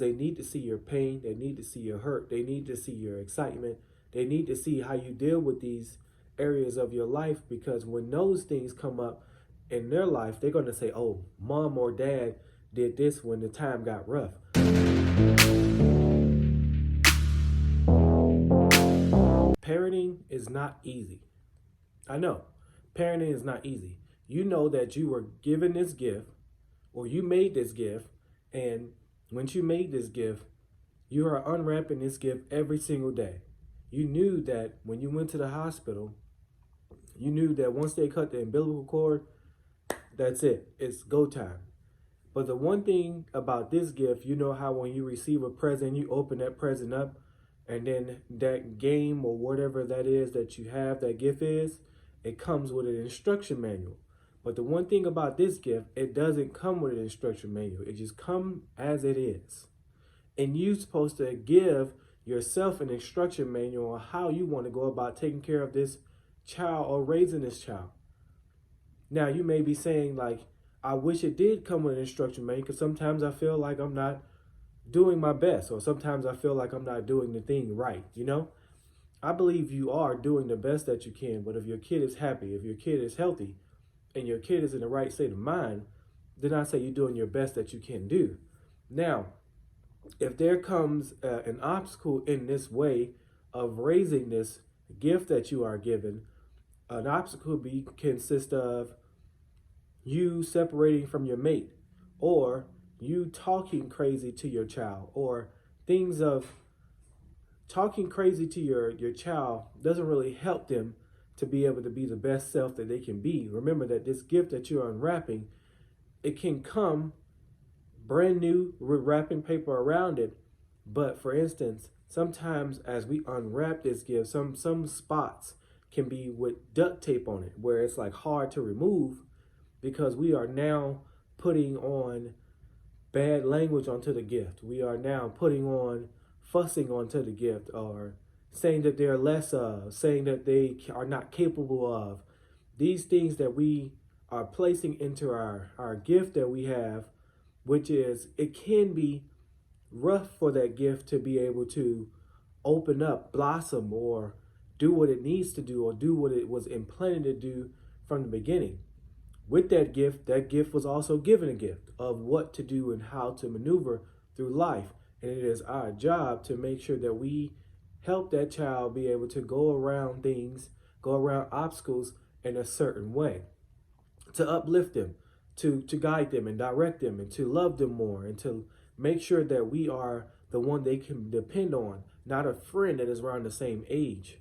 They need to see your pain. They need to see your hurt. They need to see your excitement. They need to see how you deal with these areas of your life, because when those things come up in their life, they're going to say, oh, mom or dad did this when the time got rough. Parenting is not easy. I know. Parenting is not easy. You know that you were given this gift, or you made this gift, and when you made this gift, you are unwrapping this gift every single day. You knew that when you went to the hospital, you knew that once they cut the umbilical cord, that's it. It's go time. But the one thing about this gift, you know how when you receive a present, you open that present up, and then that game or whatever that is that you have, that gift is, it comes with an instruction manual. But the one thing about this gift, it doesn't come with an instruction manual. It just comes as it is. And you're supposed to give yourself an instruction manual on how you want to go about taking care of this child or raising this child. Now, you may be saying, like, I wish it did come with an instruction manual, because sometimes I feel like I'm not doing my best, or sometimes I feel like I'm not doing the thing right, you know? I believe you are doing the best that you can, but if your kid is happy, if your kid is healthy, and your kid is in the right state of mind, then I say you're doing your best that you can do. Now, if there comes an obstacle in this way of raising this gift that you are given, an obstacle consist of you separating from your mate, or you talking crazy to your child, or things of talking crazy to your child doesn't really help them to be able to be the best self that they can be. Remember that this gift that you're unwrapping, it can come brand new with wrapping paper around it. But for instance, sometimes as we unwrap this gift, some spots can be with duct tape on it, where it's like hard to remove, because we are now putting on bad language onto the gift. We are now putting on fussing onto the gift, or saying that they're less of, saying that they are not capable of. These things that we are placing into our gift that we have, which is, it can be rough for that gift to be able to open up, blossom, or do what it needs to do, or do what it was implanted to do from the beginning. With that gift was also given a gift of what to do and how to maneuver through life. And it is our job to make sure that we help that child be able to go around things, go around obstacles in a certain way, to uplift them, to guide them and direct them, and to love them more, and to make sure that we are the one they can depend on, not a friend that is around the same age.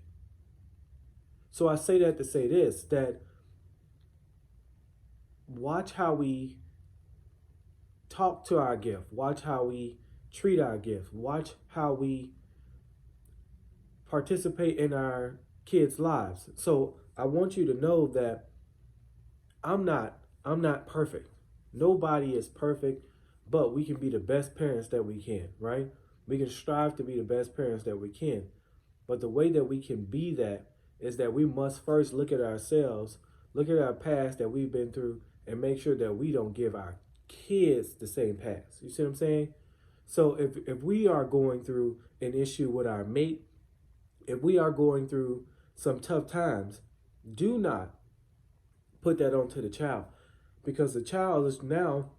So I say that to say this, that watch how we talk to our gift, watch how we treat our gift, watch how we participate in our kids' lives. So I want you to know that I'm not perfect. Nobody is perfect, but we can be the best parents that we can, right? We can strive to be the best parents that we can. But the way that we can be that is that we must first look at ourselves, look at our past that we've been through, and make sure that we don't give our kids the same past. You see what I'm saying? So if we are going through an issue with our mate, if we are going through some tough times, do not put that onto the child, because the child is now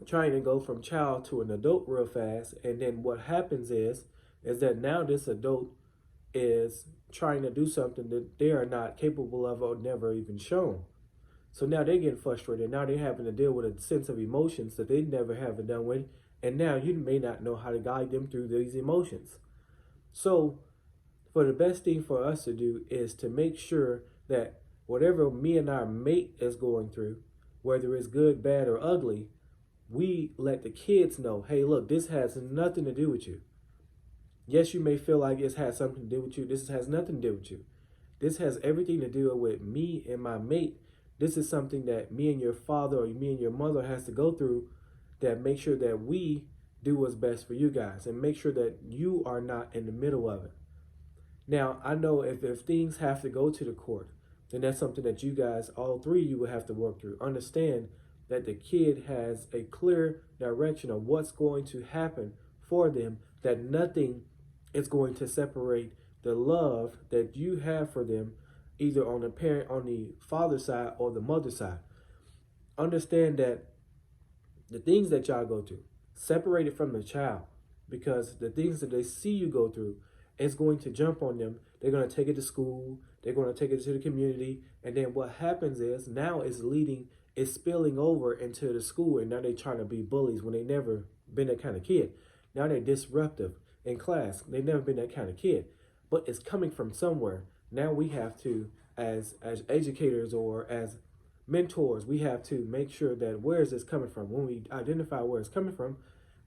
trying to go from child to an adult real fast. And then what happens is that now this adult is trying to do something that they are not capable of or never even shown. So now they're getting frustrated. Now they're having to deal with a sense of emotions that they never have done with. And now you may not know how to guide them through these emotions. So for the best thing for us to do is to make sure that whatever me and our mate is going through, whether it's good, bad, or ugly, we let the kids know, hey, look, this has nothing to do with you. Yes, you may feel like it has something to do with you. This has nothing to do with you. This has everything to do with me and my mate. This is something that me and your father or me and your mother has to go through, that make sure that we do what's best for you guys, and make sure that you are not in the middle of it. Now, I know if things have to go to the court, then that's something that you guys, all three of you, will have to work through. Understand that the kid has a clear direction of what's going to happen for them, that nothing is going to separate the love that you have for them, either on the father side or the mother side. Understand that the things that y'all go through, separate it from the child, because the things that they see you go through is going to jump on them. They're going to take it to school, they're going to take it to the community, and then what happens is now it's spilling over into the school, and now they're trying to be bullies when they never been that kind of kid. Now they're disruptive in class. They've never been that kind of kid, but it's coming from somewhere. Now we have to, as educators or as mentors, we have to make sure that where is this coming from? When we identify where it's coming from,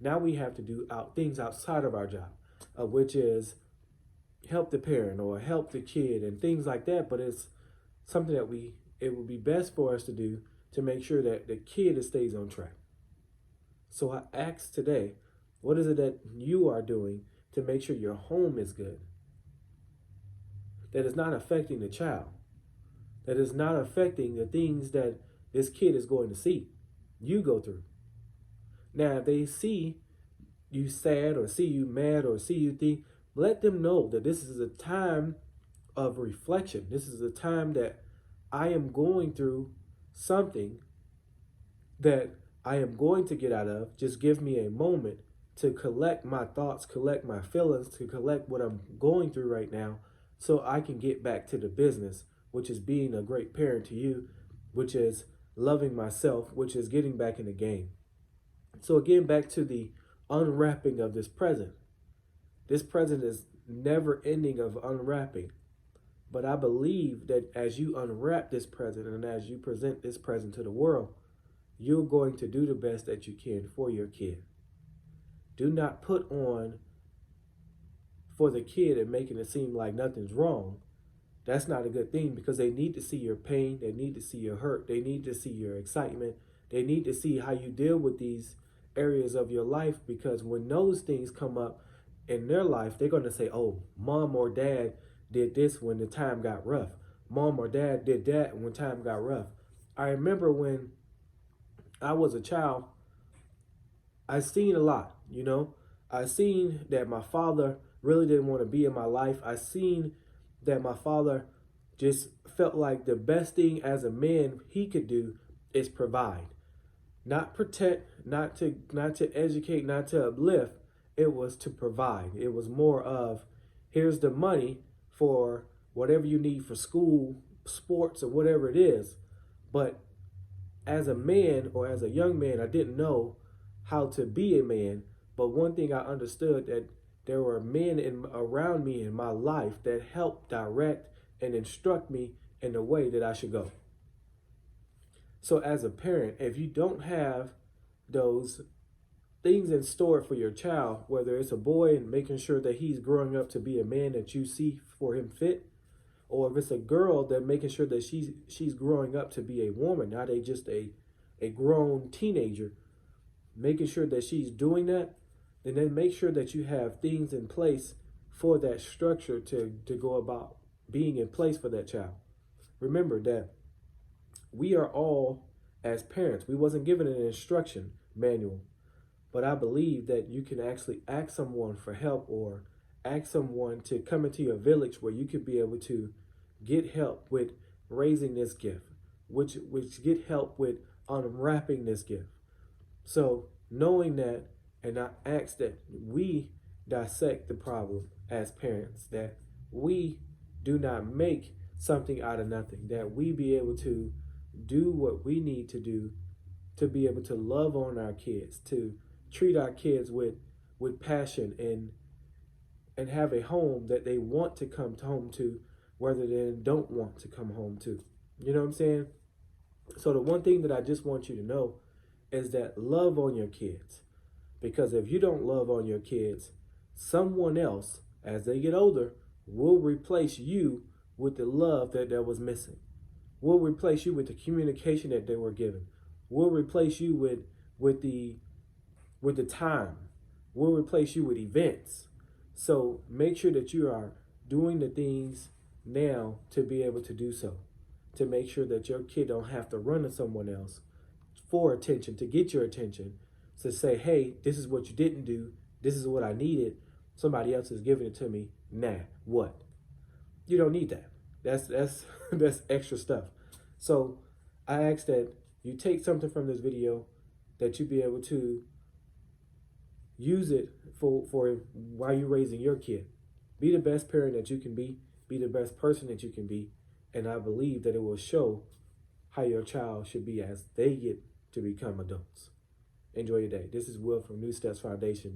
now we have to do things outside of our job, which is help the parent or help the kid and things like that. But it's something that it would be best for us to do to make sure that the kid stays on track. So I ask today, what is it that you are doing to make sure your home is good? That is not affecting the child. That is not affecting the things that this kid is going to see you go through. Now, if they see you sad or see you mad or see you think, let them know that this is a time of reflection. This is a time that I am going through something that I am going to get out of. Just give me a moment to collect my thoughts, collect my feelings, to collect what I'm going through right now, so I can get back to the business, which is being a great parent to you, which is loving myself, which is getting back in the game. So again, back to the unwrapping of this present. This present is never ending of unwrapping. But I believe that as you unwrap this present and as you present this present to the world, you're going to do the best that you can for your kid. Do not put on for the kid and making it seem like nothing's wrong. That's not a good thing, because they need to see your pain. They need to see your hurt. They need to see your excitement. They need to see how you deal with these areas of your life, because when those things come up in their life, they're going to say, oh, mom or dad did this when the time got rough. Mom or dad did that when time got rough. I remember when I was a child, I seen a lot, I seen that my father really didn't want to be in my life. I seen that my father just felt like the best thing as a man he could do is provide. Not protect, not to educate, not to uplift. It was to provide. It was more of, here's the money for whatever you need for school, sports, or whatever it is. But as a man or as a young man, I didn't know how to be a man. But one thing I understood, that there were men around me in my life that helped direct and instruct me in the way that I should go. So as a parent, if you don't have those things in store for your child, whether it's a boy and making sure that he's growing up to be a man that you see for him fit, or if it's a girl, that making sure that she's growing up to be a woman, not just a grown teenager, making sure that she's doing that, and then make sure that you have things in place for that structure to go about being in place for that child. Remember that we are all, as parents, we wasn't given an instruction manual, but I believe that you can actually ask someone for help, or ask someone to come into your village where you could be able to get help with raising this gift, which get help with unwrapping this gift. So knowing that, and I ask that we dissect the problem as parents, that we do not make something out of nothing, that we be able to do what we need to do to be able to love on our kids, to treat our kids with passion, and have a home that they want to come home to, rather than don't want to come home to. You know what I'm saying? So the one thing that I just want you to know is that love on your kids. Because if you don't love on your kids, someone else, as they get older, will replace you with the love that was missing. Will replace you with the communication that they were given. Will replace you with the time. Will replace you with events. So make sure that you are doing the things now to be able to do so. To make sure that your kid don't have to run to someone else for attention, to get your attention, to say, hey, this is what you didn't do, This is what I needed. Somebody else is giving it to me. Nah, what? You don't need that. That's that's extra stuff. So I ask that you take something from this video, that you be able to use it for while you're raising your kid. Be the best parent that you can be the best person that you can be, and I believe that it will show how your child should be as they get to become adults. Enjoy your day. This is Will from New Steps Foundation.